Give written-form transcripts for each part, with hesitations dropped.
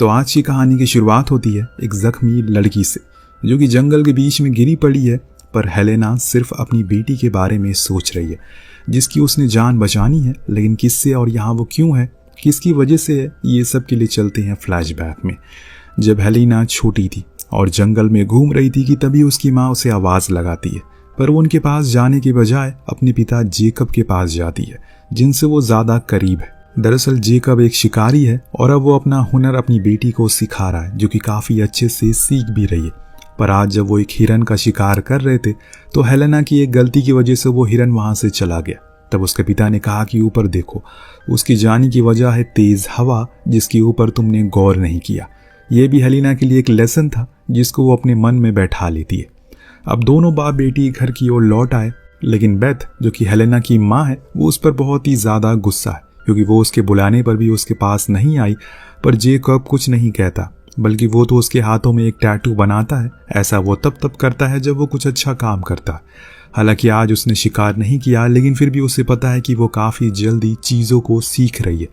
तो आज की कहानी की शुरुआत होती है एक जख्मी लड़की से जो कि जंगल के बीच में गिरी पड़ी है, पर हेलेना सिर्फ अपनी बेटी के बारे में सोच रही है जिसकी उसने जान बचानी है। लेकिन किससे और यहाँ वो क्यों है, किसकी वजह से है, ये सब के लिए चलते हैं फ्लैशबैक में। जब हेलेना छोटी थी और जंगल में घूम रही थी कि तभी उसकी माँ उसे आवाज़ लगाती है, पर वो उनके पास जाने के बजाय अपने पिता जेकब के पास जाती है जिनसे वो ज़्यादा करीब है। दरअसल जेकब एक शिकारी है और अब वो अपना हुनर अपनी बेटी को सिखा रहा है जो कि काफ़ी अच्छे से सीख भी रही है। पर आज जब वो एक हिरन का शिकार कर रहे थे तो हेलेना की एक गलती की वजह से वो हिरन वहाँ से चला गया। तब उसके पिता ने कहा कि ऊपर देखो, उसकी जाने की वजह है तेज़ हवा जिसके ऊपर तुमने गौर नहीं किया। ये भी हेलेना के लिए एक लेसन था जिसको वो अपने मन में बैठा लेती है। अब दोनों बाप बेटी घर की ओर लौट आए, लेकिन बेथ जो कि हेलेना की माँ है वो उस पर बहुत ही ज़्यादा गुस्सा है क्योंकि वो उसके बुलाने पर भी उसके पास नहीं आई। पर जेकब कुछ नहीं कहता, बल्कि वो तो उसके हाथों में एक टैटू बनाता है। ऐसा वो तब करता है जब वो कुछ अच्छा काम करता है। हालांकि आज उसने शिकार नहीं किया, लेकिन फिर भी उसे पता है कि वो काफ़ी जल्दी चीज़ों को सीख रही है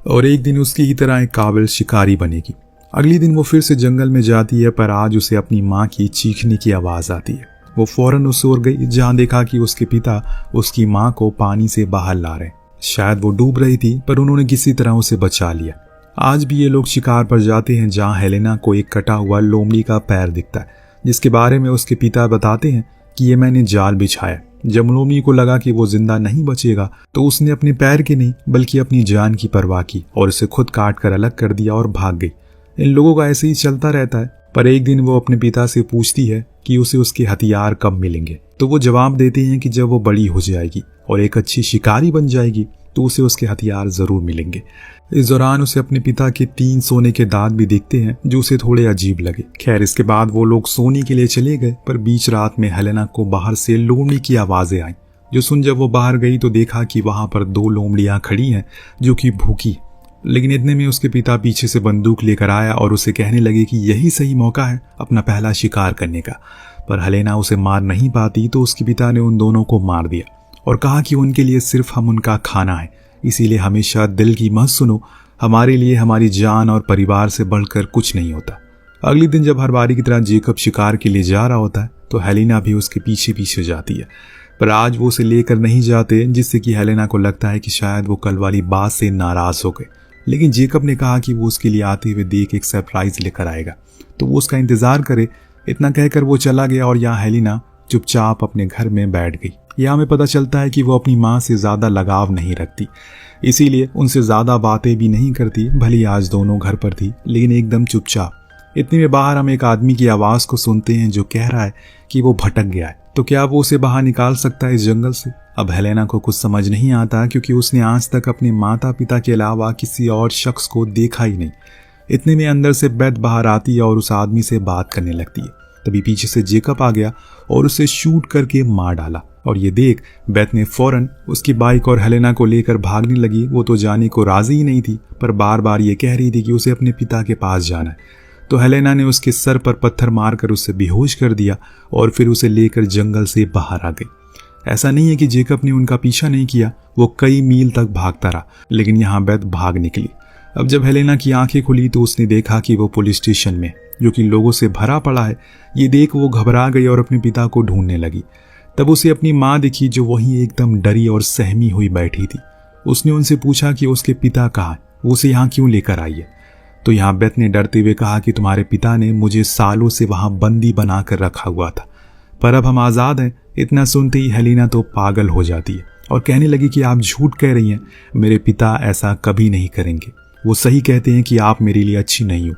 और एक दिन उसकी ही तरह एक काबिल शिकारी बनेगी। अगले दिन वो फिर से जंगल में जाती है, पर आज उसे अपनी माँ की चीखने की आवाज़ आती है। वो फौरन उस ओर गई जहाँ देखा कि उसके पिता उसकी माँ को पानी से बाहर ला रहे हैं। शायद वो डूब रही थी, पर उन्होंने किसी तरह उसे बचा लिया। आज भी ये लोग शिकार पर जाते हैं जहाँ हेलेना को एक कटा हुआ लोमड़ी का पैर दिखता है जिसके बारे में उसके पिता बताते हैं कि ये मैंने जाल बिछाया। जब लोमड़ी को लगा कि वो जिंदा नहीं बचेगा तो उसने अपने पैर के नहीं बल्कि अपनी जान की परवाह की और उसे खुद काट कर अलग कर दिया और भाग गई। इन लोगों का ऐसे ही चलता रहता है। पर एक दिन वो अपने पिता से पूछती है कि उसे उसके हथियार कब मिलेंगे, तो वो जवाब देते हैं कि जब वो बड़ी हो जाएगी और एक अच्छी शिकारी बन जाएगी तो उसे उसके हथियार जरूर मिलेंगे। इस दौरान उसे अपने पिता के 3 सोने के दांत भी दिखते हैं जो उसे थोड़े अजीब लगे। खैर, इसके बाद वो लोग सोने के लिए चले गए, पर बीच रात में हेलेना को बाहर से लोमड़ी की आवाजें आई जो सुन जब वो बाहर गई तो देखा कि वहां पर 2 लोमड़ियां खड़ी हैं जो कि भूखी। लेकिन इतने में उसके पिता पीछे से बंदूक लेकर आया और उसे कहने लगे कि यही सही मौका है अपना पहला शिकार करने का। पर हेलेना उसे मार नहीं पाती तो उसके पिता ने उन दोनों को मार दिया और कहा कि उनके लिए सिर्फ हम उनका खाना है, इसीलिए हमेशा दिल की मत सुनो, हमारे लिए हमारी जान और परिवार से बढ़कर कुछ नहीं होता। अगले दिन जब हर बारी की तरह जेकब शिकार के लिए जा रहा होता है तो हेलेना भी उसके पीछे पीछे जाती है, पर आज वो उसे लेकर नहीं जाते जिससे कि हेलेना को लगता है कि शायद वो कल वाली बात से नाराज हो गए। लेकिन जेकब ने कहा कि वो उसके लिए आते हुए देख एक सरप्राइज लेकर आएगा, तो वो उसका इंतजार करे। इतना कहकर वो चला गया और यहाँ हेलेना चुपचाप अपने घर में बैठ गई। यहाँ हमें पता चलता है कि वो अपनी माँ से ज़्यादा लगाव नहीं रखती, इसीलिए उनसे ज़्यादा बातें भी नहीं करती। भले आज दोनों घर पर थी लेकिन एकदम चुपचाप। इतने में बाहर हम एक आदमी की आवाज़ को सुनते हैं जो कह रहा है कि वो भटक गया है, तो क्या वो उसे बाहर निकाल सकता है इस जंगल से। अब हेलेना को कुछ समझ नहीं आता क्योंकि उसने आज तक अपने माता पिता के अलावा किसी और शख्स को देखा ही नहीं। इतने में अंदर से बेथ बाहर आती है और उस आदमी से बात करने लगती है। तभी पीछे से जेकब आ गया और उसे शूट करके मार डाला और ये देख बेथ ने फौरन उसकी बाइक और हेलेना को लेकर भागने लगी। वो तो जाने को राजी ही नहीं थी, पर बार बार ये कह रही थी कि उसे अपने पिता के पास जाना है। तो हेलेना ने उसके सर पर पत्थर मारकर उसे बेहोश कर दिया और फिर उसे लेकर जंगल से बाहर आ गई। ऐसा नहीं है कि जेकब ने उनका पीछा नहीं किया, वो कई मील तक भागता रहा, लेकिन यहाँ बेथ भाग निकली। अब जब हेलेना की आंखें खुली तो उसने देखा कि वो पुलिस स्टेशन में जो कि लोगों से भरा पड़ा है। ये देख वो घबरा गई और अपने पिता को ढूंढने लगी। तब उसे अपनी माँ दिखी जो वहीं एकदम डरी और सहमी हुई बैठी थी। उसने उनसे पूछा कि उसके पिता कहाँ है, वो उसे यहाँ क्यों लेकर आई है। तो यहाँ बेथ ने डरते हुए कहा कि तुम्हारे पिता ने मुझे सालों से वहाँ बंदी बनाकर रखा हुआ था, पर अब हम आज़ाद हैं। इतना सुनते ही हेलेना तो पागल हो जाती है और कहने लगी कि आप झूठ कह रही हैं, मेरे पिता ऐसा कभी नहीं करेंगे। वो सही कहते हैं कि आप मेरे लिए अच्छी नहीं हो।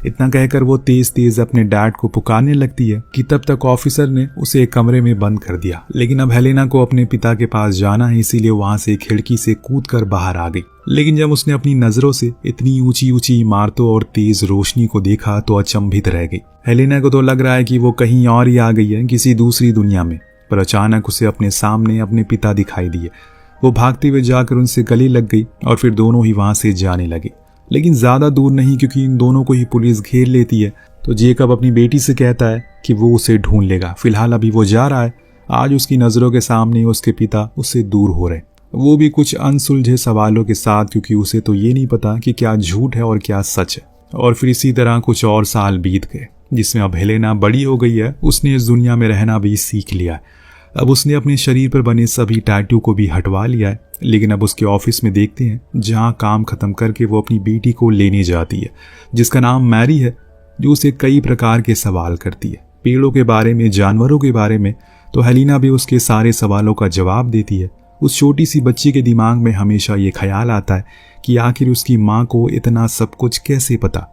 इतना कहकर वो तेज तेज अपने डैड को पुकारने लगती है कि तब तक ऑफिसर ने उसे एक कमरे में बंद कर दिया। लेकिन अब हेलेना को अपने पिता के पास जाना है, इसीलिए वहां से खिड़की से कूदकर बाहर आ गई। लेकिन जब उसने अपनी नजरों से इतनी ऊंची ऊंची इमारतों और तेज रोशनी को देखा तो अचंभित रह गई। हेलेना को तो लग रहा है कि वो कहीं और ही आ गई है, किसी दूसरी दुनिया में। पर अचानक उसे अपने सामने अपने पिता दिखाई दिए। वो भागते हुए जाकर उनसे गले लग गई और फिर दोनों ही वहां से जाने लगे, लेकिन ज्यादा दूर नहीं क्योंकि इन दोनों को ही पुलिस घेर लेती है। तो जेकब अपनी बेटी से कहता है कि वो उसे ढूंढ लेगा। फिलहाल अभी वो जा रहा है। आज उसकी नजरों के सामने उसके पिता उससे दूर हो रहे, वो भी कुछ अनसुलझे सवालों के साथ, क्योंकि उसे तो ये नहीं पता कि क्या झूठ है और क्या सच है। और फिर इसी तरह कुछ और साल बीत गए, जिसमें अब हेलेना बड़ी हो गई है। उसने इस दुनिया में रहना भी सीख लिया है। अब उसने अपने शरीर पर बने सभी टैटू को भी हटवा लिया है। लेकिन अब उसके ऑफिस में देखते हैं, जहां काम खत्म करके वो अपनी बेटी को लेने जाती है, जिसका नाम मैरी है, जो उसे कई प्रकार के सवाल करती है, पेड़ों के बारे में, जानवरों के बारे में। तो हेलेना भी उसके सारे सवालों का जवाब देती है। उस छोटी सी बच्ची के दिमाग में हमेशा ये ख्याल आता है कि आखिर उसकी माँ को इतना सब कुछ कैसे पता।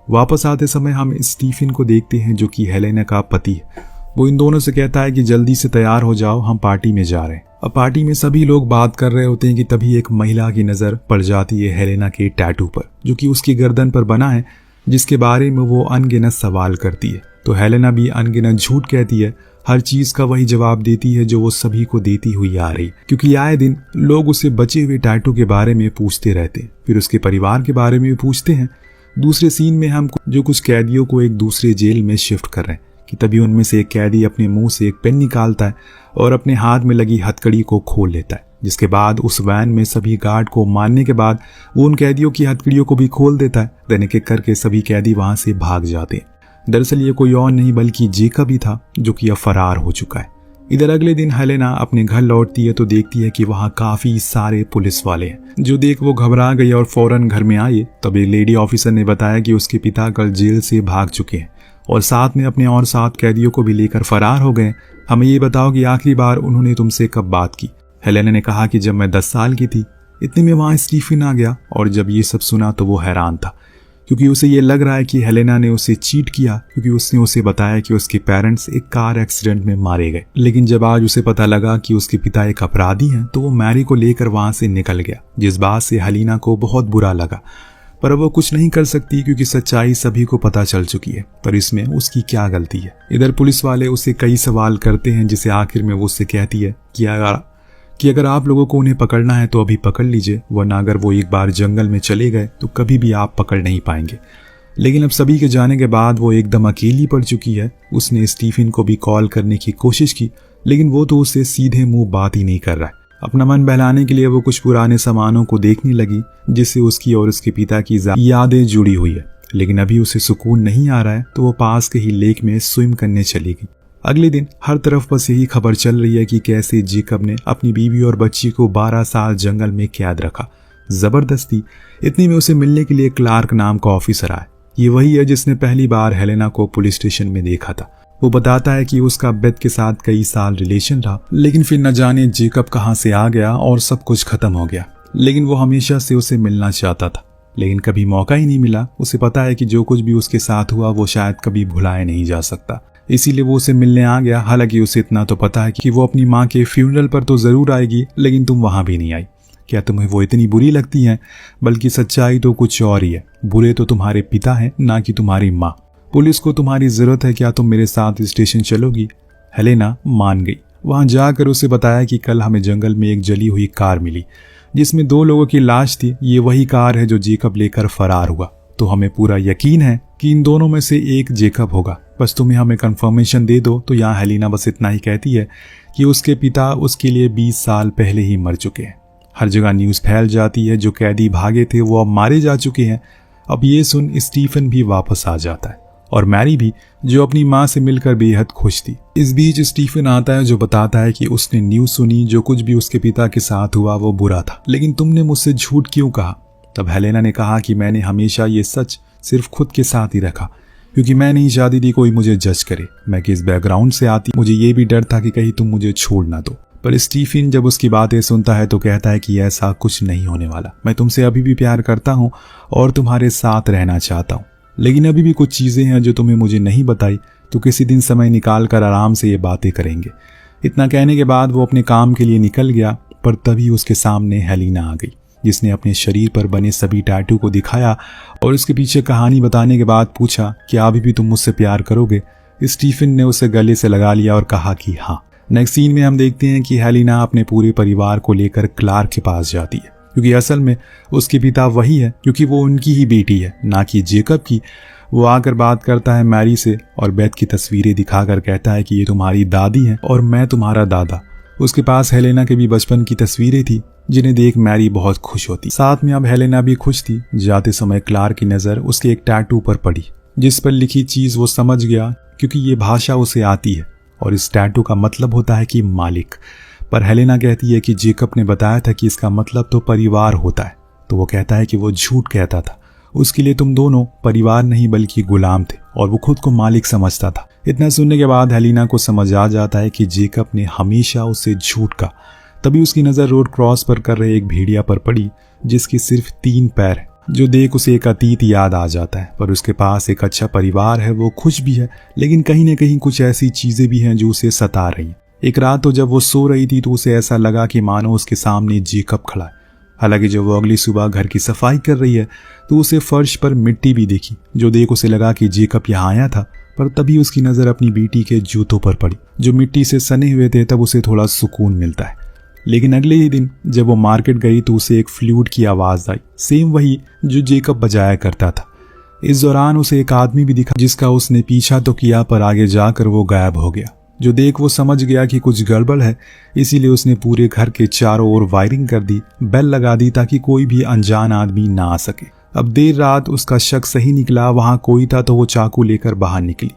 वापस आते समय हम स्टीफन को देखते हैं, जो कि हेलेना का पति है। वो इन दोनों से कहता है कि जल्दी से तैयार हो जाओ, हम पार्टी में जा रहे हैं। अब पार्टी में सभी लोग बात कर रहे होते हैं कि तभी एक महिला की नज़र पड़ जाती है हेलेना के टैटू पर, जो कि उसकी गर्दन पर बना है, जिसके बारे में वो अनगिनत सवाल करती है। तो हेलेना भी अनगिनत झूठ कहती है, हर चीज का वही जवाब देती है जो वो सभी को देती हुई आ रही, क्योंकि आए दिन लोग उसे बचे हुए टैटू के बारे में पूछते रहते हैं, फिर उसके परिवार के बारे में भी पूछते हैं। दूसरे सीन में हम जो कुछ कैदियों को एक दूसरे जेल में शिफ्ट कर रहे हैं कि तभी उनमें से एक कैदी अपने मुंह से एक पेन निकालता है और अपने हाथ में लगी हथकड़ी को खोल लेता है, जिसके बाद उस वैन में सभी गार्ड को मारने के बाद वो उन कैदियों की हथकड़ियों को भी खोल देता है। देने के करके सभी कैदी वहां से भाग जाते हैं। दरअसल ये कोई और नहीं बल्कि जेकब ही था, जो कि अब फरार हो चुका है। इधर अगले दिन हेलेना अपने घर लौटती है तो देखती है कि वहाँ काफी सारे पुलिस वाले हैं, जो देख वो घबरा गई और फौरन घर में आई। तब एक लेडी ऑफिसर ने बताया कि उसके पिता कल जेल से भाग चुके हैं और साथ में अपने और 7 कैदियों को भी लेकर फरार हो गए। हमें ये बताओ कि आखिरी बार उन्होंने तुमसे कब बात की। हेलेना ने कहा कि जब मैं 10 साल की थी। इतने में वहाँ स्टीफन आ गया और जब ये सब सुना तो वो हैरान था, क्योंकि उसे ये लग रहा है कि हेलेना ने उसे चीट किया, क्योंकि उसने उसे बताया कि उसके पेरेंट्स एक कार एक्सीडेंट में मारे गए। लेकिन जब आज उसे पता लगा कि उसके पिता एक अपराधी हैं, तो वो मैरी को लेकर वहां से निकल गया, जिस बात से हेलेना को बहुत बुरा लगा। पर अब वो कुछ नहीं कर सकती, क्योंकि सच्चाई सभी को पता चल चुकी है। पर इसमें उसकी क्या गलती है। इधर पुलिस वाले उसे कई सवाल करते हैं, जिसे आखिर में वो उससे कहती है कि अगर आप लोगों को उन्हें पकड़ना है तो अभी पकड़ लीजिए, वरना अगर वो एक बार जंगल में चले गए तो कभी भी आप पकड़ नहीं पाएंगे। लेकिन अब सभी के जाने के बाद वो एकदम अकेली पड़ चुकी है। उसने स्टीफन को भी कॉल करने की कोशिश की, लेकिन वो तो उससे सीधे मुंह बात ही नहीं कर रहा है। अपना मन बहलाने के लिए वो कुछ पुराने सामानों को देखने लगी, जिससे उसकी और उसके पिता की यादें जुड़ी हुई है। लेकिन अभी उसे सुकून नहीं आ रहा है, तो वो पास के ही लेक में स्विम करने चली गई। अगले दिन हर तरफ बस यही खबर चल रही है कि कैसे जेकब ने अपनी बीवी और बच्ची को 12 साल जंगल में कैद रखा, जबरदस्ती। इतने में उसे मिलने के लिए क्लार्क नाम का ऑफिसर आया। ये वही है जिसने पहली बार हेलेना को पुलिस स्टेशन में देखा था। वो बताता है कि उसका बेथ के साथ कई साल रिलेशन रहा, लेकिन फिर न जाने जेकब कहां से आ गया और सब कुछ खत्म हो गया। लेकिन वो हमेशा से उसे मिलना चाहता था, लेकिन कभी मौका ही नहीं मिला। उसे पता है कि जो कुछ भी उसके साथ हुआ वो शायद कभी भुलाया नहीं जा सकता, इसीलिए वो उसे मिलने आ गया। हालांकि उसे इतना तो पता है कि वो अपनी माँ के फ्यूनरल पर तो जरूर आएगी, लेकिन तुम वहां भी नहीं आई। क्या तुम्हें वो इतनी बुरी लगती हैं? बल्कि सच्चाई तो कुछ और ही है। बुरे तो तुम्हारे पिता हैं, ना कि तुम्हारी माँ। पुलिस को तुम्हारी जरूरत है, क्या तुम मेरे साथ स्टेशन चलोगी? हेलेना मान गई। वहां जाकर उसे बताया कि कल हमें जंगल में एक जली हुई कार मिली, जिसमें 2 लोगों की लाश थी। ये वही कार है जो जेकब लेकर फरार हुआ। तो हमें पूरा यकीन है कि इन दोनों में से एक जेकब होगा। बस तुम्हें हमें कंफर्मेशन दे दो। तो यहाँ हेलेना बस इतना ही कहती है कि उसके पिता उसके लिए 20 साल पहले ही मर चुके हैं। हर जगह न्यूज़ फैल जाती है, जो कैदी भागे थे वो अब मारे जा चुके हैं। अब ये सुन स्टीफन भी वापस आ जाता है, और मैरी भी, जो अपनी माँ से मिलकर बेहद खुश थी। इस बीच स्टीफन आता है, जो बताता है कि उसने न्यूज़ सुनी, जो कुछ भी उसके पिता के साथ हुआ वो बुरा था, लेकिन तुमने मुझसे झूठ क्यों कहा? तब हेलेना ने कहा कि मैंने हमेशा ये सच सिर्फ खुद के साथ ही रखा, क्योंकि मैं नहीं चाहती थी कोई मुझे जज करे। मैं किस बैकग्राउंड से आती, मुझे ये भी डर था कि कहीं तुम मुझे छोड़ ना दो। पर स्टीफन जब उसकी बातें सुनता है तो कहता है कि ऐसा कुछ नहीं होने वाला। मैं तुमसे अभी भी प्यार करता हूँ और तुम्हारे साथ रहना चाहता हूँ, लेकिन अभी भी कुछ चीज़ें हैं जो तुम्हें मुझे नहीं बताई। तो किसी दिन समय निकाल कर आराम से ये बातें करेंगे। इतना कहने के बाद वो अपने काम के लिए निकल गया, पर तभी उसके सामने हेलेना आ गई, जिसने अपने शरीर पर बने सभी टैटू को दिखाया और उसके पीछे कहानी बताने के बाद पूछा कि अभी भी तुम मुझसे प्यार करोगे? स्टीफन ने उसे गले से लगा लिया और कहा कि हाँ। नेक्स्ट सीन में हम देखते हैं कि हेलेना अपने पूरे परिवार को लेकर क्लार्क के पास जाती है, क्योंकि असल में उसके पिता वही है, क्योंकि वो उनकी ही बेटी है, ना कि जेकब की। वो आकर बात करता है मैरी से और बेथ की तस्वीरें दिखाकर कहता है कि ये तुम्हारी दादी है और मैं तुम्हारा दादा। उसके पास हेलेना के भी बचपन की तस्वीरें थी, जिन्हें देख मैरी बहुत खुश होती। साथ में अब हेलेना भी खुश थी। जाते समय क्लार्क की नज़र उसके एक टैटू पर पड़ी जिस पर लिखी चीज़ वो समझ गया क्योंकि ये भाषा उसे आती है और इस टैटू का मतलब होता है कि मालिक। पर हेलेना कहती है कि जेकब ने बताया था कि इसका मतलब तो परिवार होता है। तो वो कहता है कि वो झूठ कहता था, उसके लिए तुम दोनों परिवार नहीं बल्कि गुलाम थे और वो खुद को मालिक समझता था। इतना सुनने के बाद हेलेना को समझ आ जाता है कि जेकब ने हमेशा उससे झूठ कहा। तभी उसकी नज़र रोड क्रॉस पर कर रहे एक भेड़िया पर पड़ी जिसके सिर्फ 3 पैर हैं, जो देख उसे एक अतीत याद आ जाता है। पर उसके पास एक अच्छा परिवार है, वो खुश भी है, लेकिन कहीं न कहीं कुछ ऐसी चीज़ें भी हैं जो उसे सता रही हैं। एक रात तो जब वो सो रही थी तो उसे ऐसा लगा कि मानो उसके सामने जेकब खड़ा है। हालांकि जब वो अगली सुबह घर की सफाई कर रही है तो उसे फर्श पर मिट्टी भी दिखी, जो देख उसे लगा कि जेकब यहाँ आया था। पर तभी उसकी नज़र अपनी बेटी के जूतों पर पड़ी जो मिट्टी से सने हुए थे। तब उसे थोड़ा सुकून मिलता है। लेकिन अगले ही दिन जब वो मार्केट गई तो उसे एक फ्लूट की आवाज़ आई, सेम वही जो जेकब बजाया करता था। इस दौरान उसे एक आदमी भी दिखा जिसका उसने पीछा तो किया पर आगे जाकर वो गायब हो गया। जो देख वो समझ गया कि कुछ गड़बड़ है, इसीलिए उसने पूरे घर के चारों ओर वायरिंग कर दी, बेल लगा दी ताकि कोई भी अनजान आदमी ना आ सके। अब देर रात उसका शक सही निकला, वहां कोई था तो वो चाकू लेकर बाहर निकली।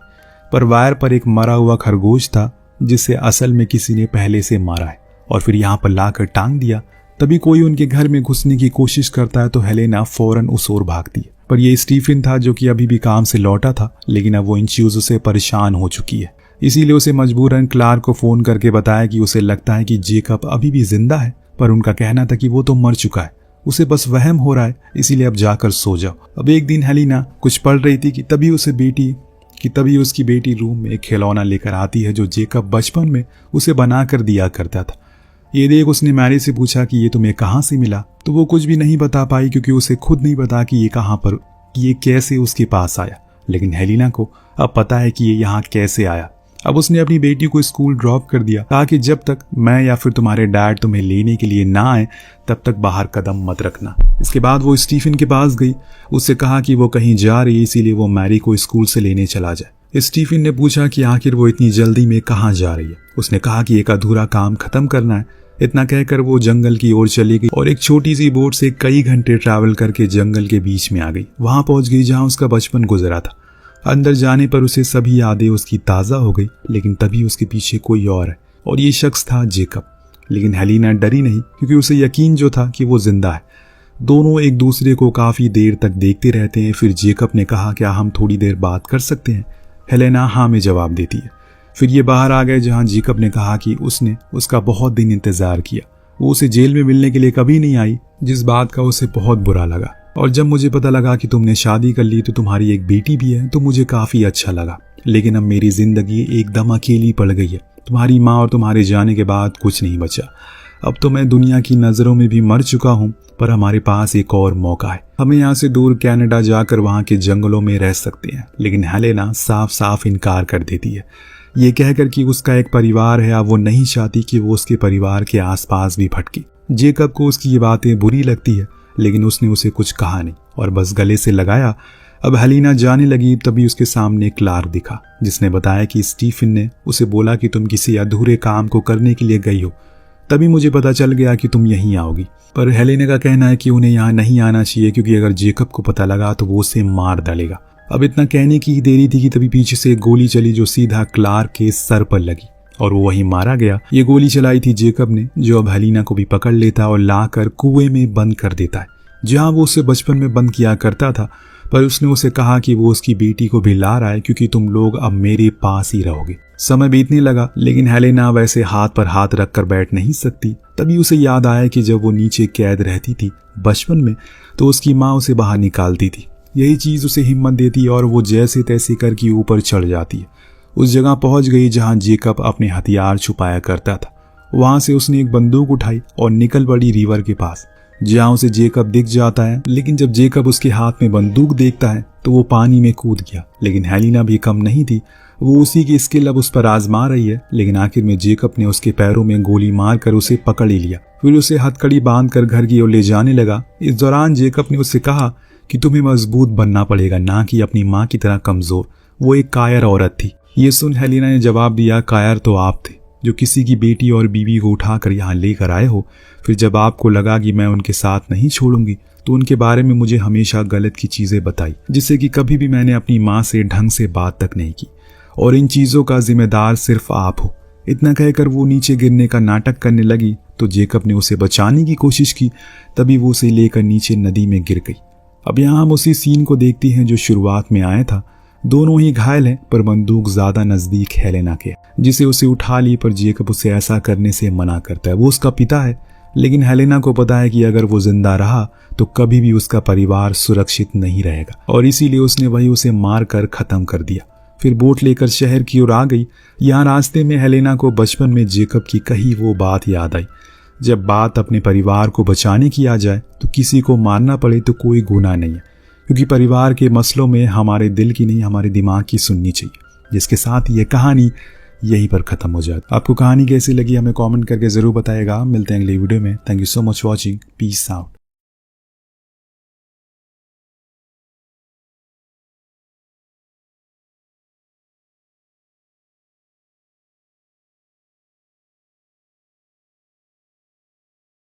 पर वायर पर एक मरा हुआ खरगोश था जिसे असल में किसी ने पहले से मारा है और फिर यहाँ पर लाकर टांग दिया। तभी कोई उनके घर में घुसने की कोशिश करता है तो हेलेना फौरन उस ओर भागती है। पर यह स्टीफन था जो कि अभी भी काम से लौटा था, लेकिन अब वो इन चीजों से परेशान हो चुकी है। इसीलिए उसे मजबूरन क्लार्क को फोन करके बताया कि उसे लगता है कि जेकब अभी भी जिंदा है, पर उनका कहना था कि वो तो मर चुका है, उसे बस वहम हो रहा है, इसीलिए अब जाकर सो जाओ। अब एक दिन हेलेना कुछ पढ़ रही थी कि तभी उसकी बेटी रूम में एक खिलौना लेकर आती है जो जेकब बचपन में उसे बना कर दिया करता था। ये देख उसने मैरी से पूछा कि ये तुम्हें कहाँ से मिला, तो वो कुछ भी नहीं बता पाई क्योंकि उसे खुद नहीं पता कि ये कहाँ पर, ये कैसे उसके पास आया। लेकिन हेलेना को अब पता है कि ये यहाँ कैसे आया। अब उसने अपनी बेटी को स्कूल ड्रॉप कर दिया ताकि जब तक मैं या फिर तुम्हारे डैड तुम्हें लेने के लिए ना आए तब तक बाहर कदम मत रखना। इसके बाद वो स्टीफन के पास गई, उससे कहा कि वो कहीं जा रही है, इसीलिए वो मैरी को स्कूल से लेने चला जाए। स्टीफन ने पूछा कि आखिर वो इतनी जल्दी में कहाँ जा रही है। उसने कहा कि एक अधूरा काम खत्म करना है। इतना कहकर वो जंगल की ओर चली गई और एक छोटी सी बोट से कई घंटे ट्रैवल करके जंगल के बीच में आ गई। वहां पहुंच गई जहां उसका बचपन गुजरा था। अंदर जाने पर उसे सभी यादें उसकी ताज़ा हो गई, लेकिन तभी उसके पीछे कोई और है और ये शख्स था जेकब। लेकिन हेलेना डरी नहीं क्योंकि उसे यकीन जो था कि वो जिंदा है। दोनों एक दूसरे को काफ़ी देर तक देखते रहते हैं। फिर जेकब ने कहा क्या हम थोड़ी देर बात कर सकते हैं। हेलेना हाँ में जवाब देती है। फिर ये बाहर आ गए जहाँ जेकब ने कहा कि उसने उसका बहुत दिन इंतज़ार किया, वो उसे जेल में मिलने के लिए कभी नहीं आई, जिस बात का उसे बहुत बुरा लगा। और जब मुझे पता लगा कि तुमने शादी कर ली तो तुम्हारी एक बेटी भी है तो मुझे काफ़ी अच्छा लगा। लेकिन अब मेरी ज़िंदगी एकदम अकेली पड़ गई है। तुम्हारी माँ और तुम्हारे जाने के बाद कुछ नहीं बचा। अब तो मैं दुनिया की नज़रों में भी मर चुका हूँ, पर हमारे पास एक और मौका है। हमें यहाँ से दूर कनाडा जाकर वहाँ के जंगलों में रह सकते हैं। लेकिन हेलेना साफ साफ इनकार कर देती है, ये कहकर कि उसका एक परिवार है। अब वो नहीं चाहती कि वो उसके परिवार के आसपास भी भटके। जेकब को उसकी ये बातें बुरी लगती है, लेकिन उसने उसे कुछ कहा नहीं और बस गले से लगाया। अब हेलेना जाने लगी तभी उसके सामने क्लार्क दिखा, जिसने बताया कि स्टीफन ने उसे बोला कि तुम किसी अधूरे काम को करने के लिए गई हो, तभी मुझे पता चल गया कि तुम यहीं आओगी। पर हेलेना का कहना है कि उन्हें यहाँ नहीं आना चाहिए क्योंकि अगर जेकब को पता लगा तो वो उसे मार डालेगा। अब इतना कहने की ही देरी थी कि तभी पीछे से एक गोली चली जो सीधा क्लार्क के सर पर लगी और वो वहीं मारा गया। ये गोली चलाई थी जेकब ने, जो अब हेलेना को भी पकड़ लेता और लाकर कुएं में बंद कर देता है, जहां वो उसे बचपन में बंद किया करता था। पर उसने उसे कहा कि वो उसकी बेटी को भी ला रहा है क्योंकि तुम लोग अब मेरे पास ही रहोगे। समय बीतने लगा, लेकिन हेलेना वैसे हाथ पर हाथ रखकर बैठ नहीं सकती। तभी उसे याद आया कि जब वो नीचे कैद रहती थी बचपन में तो उसकी माँ उसे बाहर निकालती थी। यही चीज़ उसे हिम्मत देती और वो जैसे तैसे करके ऊपर चढ़ जाती है। उस जगह पहुंच गई जहां जेकब अपने हथियार छुपाया करता था। वहां से उसने एक बंदूक उठाई और निकल पड़ी रिवर के पास, जहां उसे जेकब दिख जाता है। लेकिन जब जेकब उसके हाथ में बंदूक देखता है तो वो पानी में कूद गया। लेकिन हेलेना भी कम नहीं थी, वो उसी की स्किल अब उस पर आजमा रही है। लेकिन आखिर में जेकब ने उसके पैरों में गोली मारकर उसे पकड़ ही लिया। फिर उसे हथकड़ी बांधकर घर की ओर ले जाने लगा। इस दौरान जेकब ने उससे कहा कि तुम्हें मजबूत बनना पड़ेगा, ना कि अपनी माँ की तरह कमजोर। वो एक कायर औरत थी। ये सुन हेलेना ने जवाब दिया, कायर तो आप थे, जो किसी की बेटी और बीवी को उठाकर यहाँ लेकर आए हो। फिर जब आपको लगा कि मैं उनके साथ नहीं छोड़ूंगी तो उनके बारे में मुझे हमेशा गलत की चीज़ें बताई, जिससे कि कभी भी मैंने अपनी माँ से ढंग से बात तक नहीं की, और इन चीज़ों का जिम्मेदार सिर्फ आप हो। इतना कहकर वो नीचे गिरने का नाटक करने लगी तो जेकब ने उसे बचाने की कोशिश की, तभी वो उसे लेकर नीचे नदी में गिर गई। अब यहाँ हम उसी सीन को देखते हैं जो शुरुआत में आया था। दोनों ही घायल हैं, पर बंदूक ज्यादा नजदीक हेलेना के, जिसे उसे उठा ली, पर जेकब उसे ऐसा करने से मना करता है। वो उसका पिता है, लेकिन हेलेना को पता है कि अगर वो जिंदा रहा तो कभी भी उसका परिवार सुरक्षित नहीं रहेगा, और इसीलिए उसने वही उसे मार कर खत्म कर दिया। फिर बोट लेकर शहर की ओर आ गई। यहाँ रास्ते में हेलेना को बचपन में जेकब की कही वो बात याद आई, जब बात अपने परिवार को बचाने की आ जाए तो किसी को मारना पड़े तो कोई गुनाह नहीं है, क्योंकि परिवार के मसलों में हमारे दिल की नहीं हमारे दिमाग की सुननी चाहिए। जिसके साथ ये कहानी यहीं पर खत्म हो जाती। आपको कहानी कैसी लगी हमें कमेंट करके जरूर बताएगा। मिलते हैं अगली वीडियो में। Thank you so much watching. Peace out.